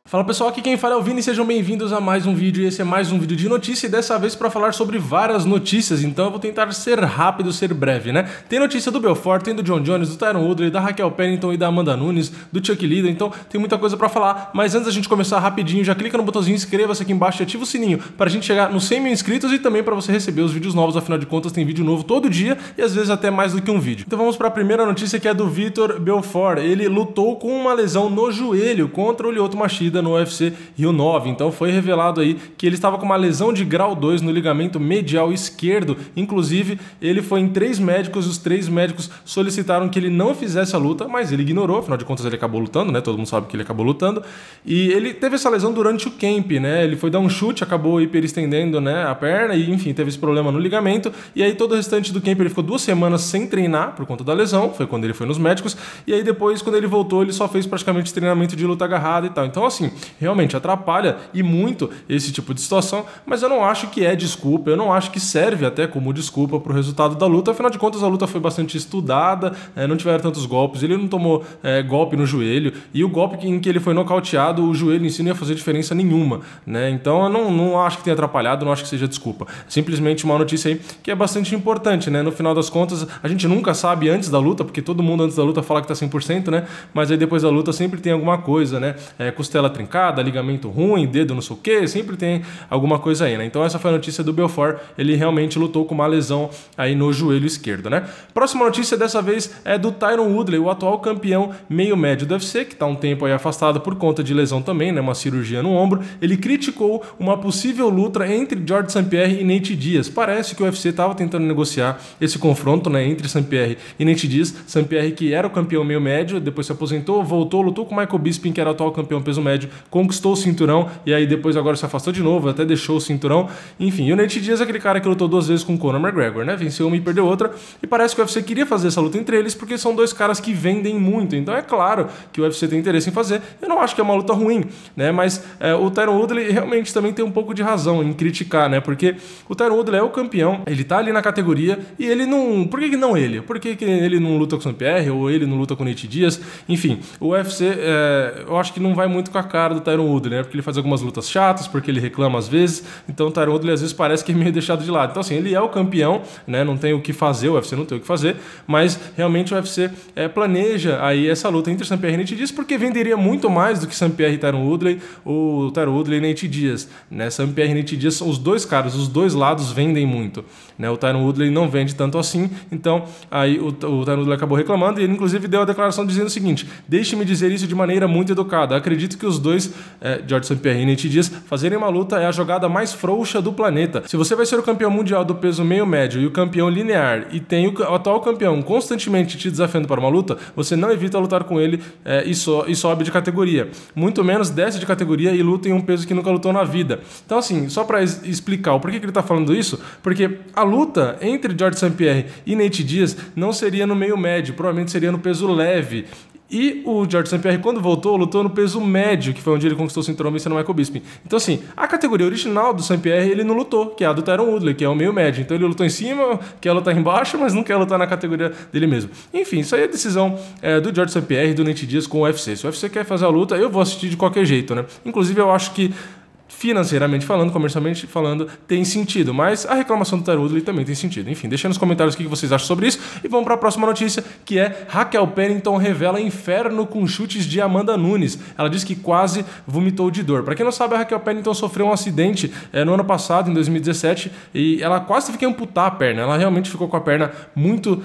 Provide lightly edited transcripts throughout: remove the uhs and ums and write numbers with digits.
Fala pessoal, aqui quem fala é o Vini, sejam bem-vindos a mais um vídeo. Esse é mais um vídeo de notícia e dessa vez para falar sobre várias notícias, então eu vou tentar ser rápido, ser breve, né? Tem notícia do Belfort, tem do Jon Jones, do Tyron Woodley, da Raquel Pennington e da Amanda Nunes, do Chuck Liddell, então tem muita coisa para falar, mas antes da gente começar rapidinho, já clica no botãozinho inscreva-se aqui embaixo e ativa o sininho para a gente chegar nos 100 mil inscritos e também para você receber os vídeos novos, afinal de contas tem vídeo novo todo dia e às vezes até mais do que um vídeo. Então vamos para a primeira notícia, que é do Vitor Belfort. Ele lutou com uma lesão no joelho contra o Lyoto Machida no UFC Rio 9, então foi revelado aí que ele estava com uma lesão de grau 2 no ligamento medial esquerdo. Inclusive ele foi em 3 médicos e os 3 médicos solicitaram que ele não fizesse a luta, mas ele ignorou, afinal de contas ele acabou lutando, né? Todo mundo sabe que ele acabou lutando, e ele teve essa lesão durante o camp, né? Ele foi dar um chute, acabou hiperestendendo, né, a perna e enfim, teve esse problema no ligamento, e aí todo o restante do camp ele ficou 2 semanas sem treinar por conta da lesão, foi quando ele foi nos médicos, e aí depois quando ele voltou ele só fez praticamente treinamento de luta agarrada e tal. Então assim, realmente atrapalha e muito esse tipo de situação, mas eu não acho que é desculpa, eu não acho que serve até como desculpa para o resultado da luta. Afinal de contas a luta foi bastante estudada, não tiveram tantos golpes, ele não tomou golpe no joelho, e o golpe em que ele foi nocauteado, o joelho em si não ia fazer diferença nenhuma, né? Então eu não acho que tenha atrapalhado, não acho que seja desculpa, simplesmente uma notícia aí que é bastante importante, né? No final das contas a gente nunca sabe antes da luta, porque todo mundo antes da luta fala que tá 100%, né? Mas aí depois da luta sempre tem alguma coisa, né? Costela trincada, ligamento ruim, dedo não sei o que, sempre tem alguma coisa aí, né? Então essa foi a notícia do Belfort, ele realmente lutou com uma lesão aí no joelho esquerdo, né? Próxima notícia dessa vez é do Tyron Woodley, o atual campeão meio médio do UFC, que tá um tempo aí afastado por conta de lesão também, né? Uma cirurgia no ombro. Ele criticou uma possível luta entre George St. Pierre e Nate Diaz. Parece que o UFC tava tentando negociar esse confronto, né, entre St. Pierre e Nate Diaz. St. Pierre, que era o campeão meio médio, depois se aposentou, voltou, lutou com o Michael Bisping, que era o atual campeão peso médio, conquistou o cinturão e aí depois agora se afastou de novo, até deixou o cinturão. Enfim, e o Nate Diaz é aquele cara que lutou 2 vezes com o Conor McGregor, né? Venceu uma e perdeu outra, e parece que o UFC queria fazer essa luta entre eles porque são 2 caras que vendem muito, então é claro que o UFC tem interesse em fazer. Eu não acho que é uma luta ruim, né? Mas o Tyron Woodley realmente também tem um pouco de razão em criticar, né? Porque o Tyron Woodley é o campeão, ele tá ali na categoria e ele não... Por que não ele? Por que ele não luta com o St. Pierre ou ele não luta com o Nate Diaz? Enfim, o UFC eu acho que não vai muito com a cara do Tyron Woodley, né? Porque ele faz algumas lutas chatas, porque ele reclama às vezes, então o Tyron Woodley às vezes parece que é meio deixado de lado. Então assim, ele é o campeão, né? Não tem o que fazer, o UFC não tem o que fazer, mas realmente o UFC planeja aí essa luta entre St. Pierre e Nate Diaz, porque venderia muito mais do que St. Pierre e Tyron Woodley, ou Tyron Woodley e Nate Diaz, né? St. Pierre e Nate Diaz são os 2 caras, os 2 lados vendem muito, né? O Tyron Woodley não vende tanto assim, então aí o Tyron Woodley acabou reclamando e ele inclusive deu a declaração dizendo o seguinte: deixe-me dizer isso de maneira muito educada, acredito que os 2, George St. Pierre e Nate Diaz, fazerem uma luta é a jogada mais frouxa do planeta. Se você vai ser o campeão mundial do peso meio médio e o campeão linear e tem o atual campeão constantemente te desafiando para uma luta, você não evita lutar com ele e sobe de categoria, muito menos desce de categoria e luta em um peso que nunca lutou na vida. Então assim, só para explicar o porquê que ele tá falando isso, porque a luta entre George St. Pierre e Nate Diaz não seria no meio médio, provavelmente seria no peso leve. E o George St. Pierre, quando voltou, lutou no peso médio, que foi onde ele conquistou o cinturão vencendo o Michael Bisping. Então assim, a categoria original do St. Pierre ele não lutou, que é a do Tyron Woodley, que é o meio médio. Então ele lutou em cima, quer lutar embaixo, mas não quer lutar na categoria dele mesmo. Enfim, isso aí é decisão do George St. Pierre e do Nate Diaz com o UFC. Se o UFC quer fazer a luta, eu vou assistir de qualquer jeito, né? Inclusive eu acho que financeiramente falando, comercialmente falando, tem sentido, mas a reclamação do Tyron Woodley também tem sentido. Enfim, deixa nos comentários o que vocês acham sobre isso e vamos para a próxima notícia, que é Raquel Pennington revela inferno com chutes de Amanda Nunes. Ela diz que quase vomitou de dor. Para quem não sabe, a Raquel Pennington sofreu um acidente no ano passado, em 2017, e ela quase teve que amputar a perna. Ela realmente ficou com a perna muito,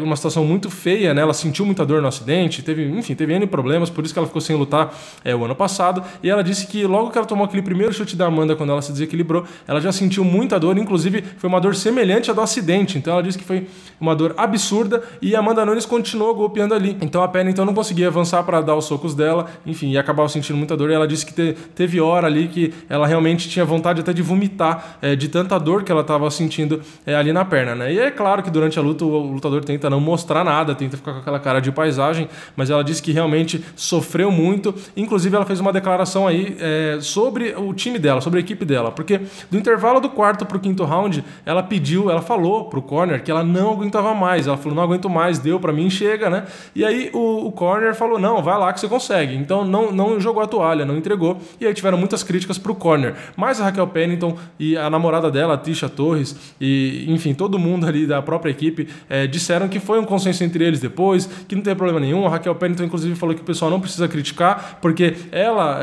uma situação muito feia, né? Ela sentiu muita dor no acidente, teve N problemas, por isso que ela ficou sem lutar o ano passado, e ela disse que logo que ela tomou aquele primeiro chute da Amanda, quando ela se desequilibrou, ela já sentiu muita dor, inclusive foi uma dor semelhante à do acidente, então ela disse que foi uma dor absurda e a Amanda Nunes continuou golpeando ali, então a Pennington não conseguia avançar para dar os socos dela, enfim, e acabava sentindo muita dor, e ela disse que teve hora ali que ela realmente tinha vontade até de vomitar, de tanta dor que ela estava sentindo ali na perna, né? E é claro que durante a luta o lutador tenta não mostrar nada, tenta ficar com aquela cara de paisagem, mas ela disse que realmente sofreu muito, inclusive ela fez uma declaração aí sobre o time dela, sobre a equipe dela, porque do intervalo do quarto pro quinto round, ela falou pro corner que ela não aguentava mais, ela falou, não aguento mais, deu pra mim, chega, né? E aí o corner falou, não, vai lá que você consegue, então não jogou a toalha, não entregou, e aí tiveram muitas críticas pro corner, mas a Raquel Pennington e a namorada dela, a Tisha Torres, e enfim, todo mundo ali da própria equipe disseram que foi um consenso entre eles depois, que não tem problema nenhum. A Raquel Pennington inclusive falou que o pessoal não precisa criticar, porque ela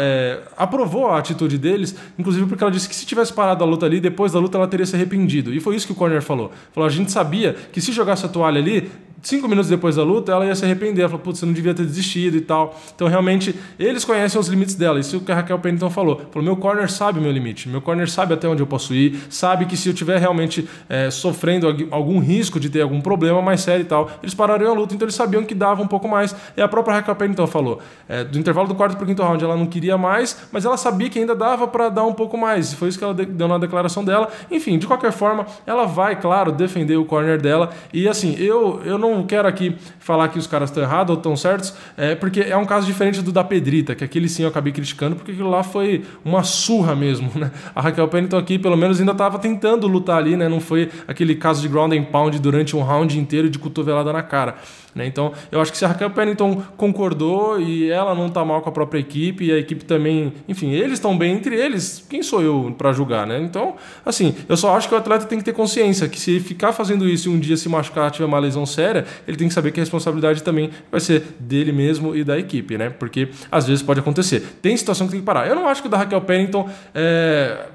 aprovou a atitude deles, inclusive porque ela disse que se tivesse parado a luta ali, depois da luta ela teria se arrependido, e foi isso que o corner falou, a gente sabia que se jogasse a toalha ali, 5 minutos depois da luta, ela ia se arrepender. Ela falou, putz, você não devia ter desistido e tal. Então, realmente, eles conhecem os limites dela. Isso que a Raquel Pennington falou. Meu corner sabe o meu limite. Meu corner sabe até onde eu posso ir. Sabe que se eu estiver realmente sofrendo algum risco de ter algum problema mais sério e tal, eles parariam a luta. Então, eles sabiam que dava um pouco mais. E a própria Raquel Pennington falou. Do intervalo do quarto para o quinto round, ela não queria mais, mas ela sabia que ainda dava para dar um pouco mais. Foi isso que ela deu na declaração dela. Enfim, de qualquer forma, ela vai, claro, defender o corner dela. E, assim, eu não quero aqui falar que os caras estão errados ou estão certos, porque é um caso diferente do da Pedrita, que aquele sim eu acabei criticando, porque aquilo lá foi uma surra mesmo, né? A Raquel Pennington aqui, pelo menos, ainda estava tentando lutar ali, né? Não foi aquele caso de ground and pound durante um round inteiro de cotovelada na cara, né? Então, eu acho que se a Raquel Pennington concordou e ela não tá mal com a própria equipe, e a equipe também, enfim, eles estão bem entre eles, quem sou eu para julgar, né? Então, assim, eu só acho que o atleta tem que ter consciência que se ele ficar fazendo isso e um dia se machucar, tiver uma lesão séria, ele tem que saber que a responsabilidade também vai ser dele mesmo e da equipe, né? Porque às vezes pode acontecer. Tem situação que tem que parar. Eu não acho que o da Raquel Pennington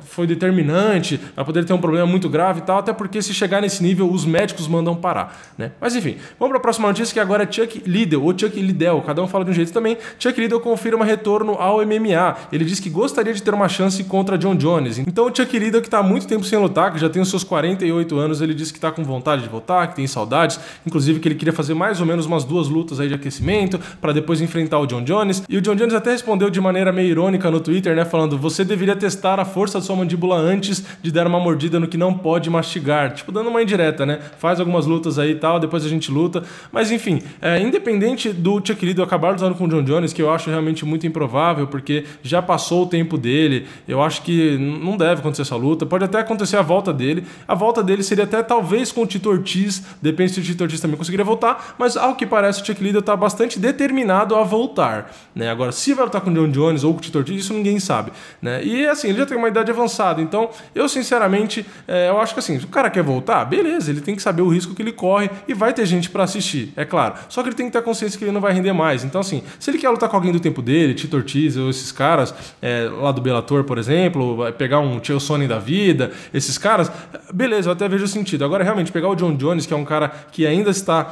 foi determinante, ela poderia ter um problema muito grave e tal, até porque se chegar nesse nível, os médicos mandam parar, né? Mas enfim, vamos para a próxima notícia, que agora é Chuck Liddell, ou Chuck Liddell, cada um fala de um jeito também. Chuck Liddell confirma retorno ao MMA. Ele diz que gostaria de ter uma chance contra John Jones. Então o Chuck Liddell, que está há muito tempo sem lutar, que já tem os seus 48 anos, ele disse que está com vontade de voltar, que tem saudades, inclusive que ele queria fazer mais ou menos umas 2 lutas aí de aquecimento para depois enfrentar o John Jones. E o John Jones até respondeu de maneira meio irônica no Twitter, né, falando: você deveria testar a força da sua mandíbula antes de dar uma mordida no que não pode mastigar, tipo dando uma indireta, né? Faz algumas lutas aí e tal, depois a gente luta. Mas enfim, independente do Chuck Liddell acabar lutando com o John Jones, que eu acho realmente muito improvável, porque já passou o tempo dele, eu acho que não deve acontecer essa luta. Pode até acontecer a volta dele. A volta dele seria até talvez com o Tito Ortiz, depende se o Tito Ortiz também conseguiria voltar, mas ao que parece o Chuck Liddell está bastante determinado a voltar, né? Agora, se vai lutar com o John Jones ou com o Tito Ortiz, isso ninguém sabe, né? E assim, ele já tem uma idade avançada, então eu sinceramente, eu acho que assim, se o cara quer voltar, beleza, ele tem que saber o risco que ele corre e vai ter gente para assistir, é claro. Só que ele tem que ter consciência que ele não vai render mais. Então assim, se ele quer lutar com alguém do tempo dele, Tito Ortiz ou esses caras lá do Bellator, por exemplo, vai pegar um Chael Sonnen da vida, esses caras, beleza, eu até vejo o sentido. Agora, realmente, pegar o John Jones, que é um cara que ainda está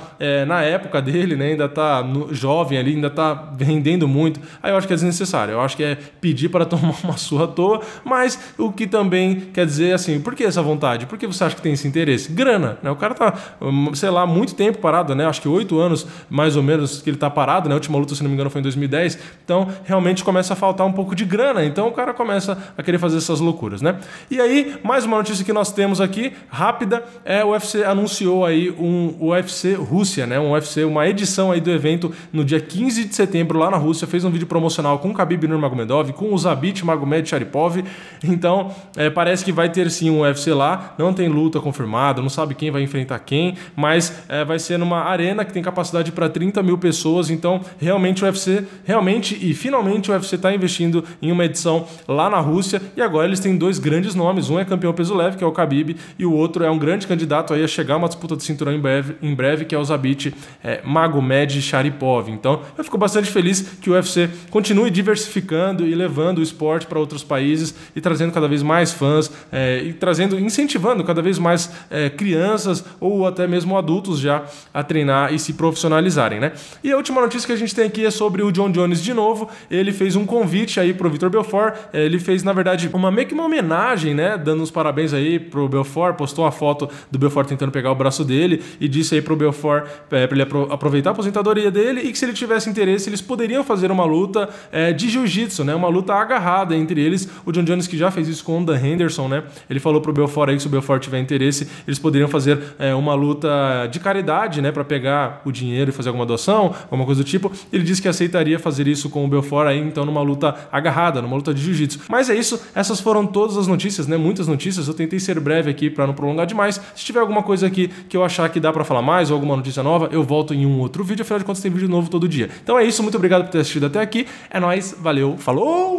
na época dele, né, ainda está jovem ali, ainda está rendendo muito, aí eu acho que é desnecessário. Eu acho que é pedir para tomar uma surra à toa, mas o que também quer dizer assim, por que essa vontade? Por que você acha que tem esse interesse? Grana, né? O cara tá, sei lá, muito tempo parado, né? Acho que 8 anos, mais ou menos, que ele tá parado, né? A última luta, se não me engano, foi em 2010. Então, realmente começa a faltar um pouco de grana. Então, o cara começa a querer fazer essas loucuras, né? E aí, mais uma notícia que nós temos aqui, rápida, o UFC anunciou aí um UFC Rússia, né? Um UFC, uma edição aí do evento no dia 15 de setembro lá na Rússia. Fez um vídeo promocional com o Khabib Nurmagomedov, com o Zabit Magomedsharipov. Então, parece que vai ter sim um UFC lá. Não tem luta confirmada, não sabe quem vai enfrentar quem, mas vai ser numa arena que tem capacidade para 30 mil pessoas. Então, realmente o UFC, finalmente o UFC está investindo em uma edição lá na Rússia. E agora eles têm 2 grandes nomes. Um é campeão peso leve, que é o Khabib, e o outro é um grande candidato aí a chegar a uma disputa de cinturão em breve, que é o Zabit Magomedsharipov. Então, eu fico bastante feliz que o UFC continue diversificando e levando o esporte para outros países e trazendo cada vez mais fãs e incentivando cada vez mais crianças ou até mesmo adultos já a treinar e se profissionalizarem, né? E a última notícia que a gente tem aqui é sobre o John Jones de novo. Ele fez um convite aí pro Vitor Belfort. Ele fez, na verdade, meio que uma homenagem, né? Dando uns parabéns aí pro Belfort, postou uma foto do Belfort tentando pegar o braço dele e disse aí pro Belfort pra ele aproveitar a aposentadoria dele e que se ele tivesse interesse, eles poderiam fazer uma luta de jiu-jitsu, né? Uma luta agarrada entre eles. O John Jones, que já fez isso com o Dan Henderson, né? Ele falou pro Belfort aí que se o Belfort tiver interesse, eles poderiam fazer uma luta de caridade, né? Pra pegar o dinheiro e fazer alguma doação, alguma coisa do tipo. Ele disse que aceitaria fazer isso com o Belfort aí, então numa luta agarrada, numa luta de jiu-jitsu. Mas é isso, essas foram todas as notícias, né? Muitas notícias, eu tentei ser breve aqui pra não prolongar demais. Se tiver alguma coisa aqui que eu achar que dá pra falar mais ou alguma notícia nova, eu volto em um outro vídeo, afinal de contas tem vídeo novo todo dia. Então é isso, muito obrigado por ter assistido até aqui. É nóis, valeu, falou!